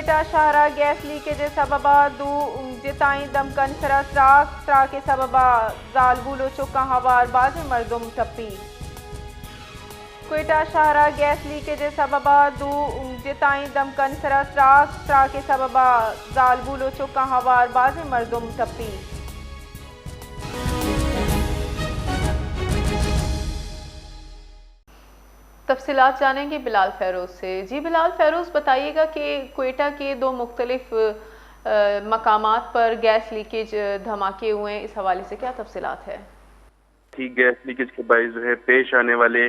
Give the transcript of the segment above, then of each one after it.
Quetta शाहरा gas leakage सबबा दू जिताई दमकन सरा स्रा के सबबा जालबूलो चुका हवार बाज मरदुम टप्पी। कोयटा शाहरा गैस लीकेज सबबा दू जिताई दमकन सरा स्रा के सबबा जालबूलो चुका हवार बाज मरदुम टप्पी। तफसीलात जानेंगे बिलाल फेरोज से। जी बिलाल फेरोज, बताइएगा कि कोयटा के दो मुख्तलिफ मकामात पर गैस लीकेज धमाके हुए हैं, इस हवाले से क्या तफसीलात है? गैस लीकेज के बायस जो है पेश आने वाले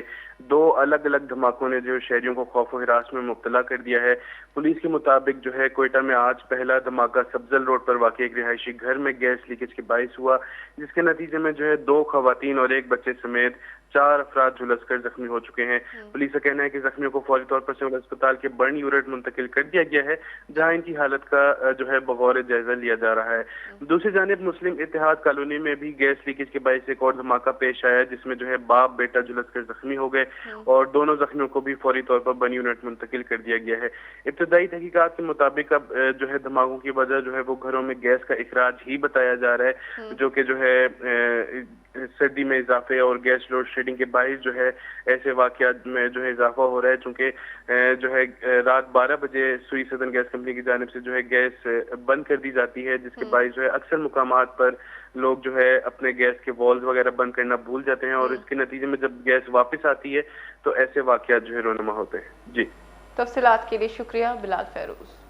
दो अलग अलग धमाकों ने जो शहरियों को खौफ और हिरास में मुब्तला कर दिया है। पुलिस के मुताबिक जो है कोयटा में आज पहला धमाका सब्जल रोड पर वाक़ एक रिहायशी घर में गैस लीकेज के बायस हुआ, जिसके नतीजे में जो है दो खवातीन और एक बच्चे समेत 4 अफराद झुलसकर जख्मी हो चुके हैं। पुलिस का कहना है कि जख्मियों को फौरी तौर पर सिविल अस्पताल के बर्न यूनिट मुंतकिल कर दिया गया है, जहां इनकी हालत का जो है बगौर जायजा लिया जा रहा है। दूसरी जानिब मुस्लिम इत्तेहाद कॉलोनी में भी गैस लीकेज के बायस एक और धमाका पेश आया, जिसमें जो है बाप बेटा झुलसकर जख्मी हो गए और दोनों जख्मियों को भी फौरी तौर पर बर्न यूनिट मुंतकिल कर दिया गया है। इब्तदाई तहकीकात के मुताबिक अब जो है धमाकों की वजह जो है वो घरों में गैस का इखराज ही बताया जा रहा है, जो कि जो है सर्दी में इजाफे और गैस लोड शेडिंग के बायस जो है ऐसे वाकयात में जो है इजाफा हो रहा है। चूंकि जो है रात 12 बजे सुई सदन गैस कंपनी की जानिब से जो है गैस बंद कर दी जाती है, जिसके बायस जो है अक्सर मुकामात पर लोग जो है अपने गैस के वॉल्व वगैरह बंद करना भूल जाते हैं और इसके नतीजे में जब गैस वापस आती है तो ऐसे वाकयात जो है रोनुमा होते हैं। जी, तफसीलात के लिए शुक्रिया बिलाल फेरोज।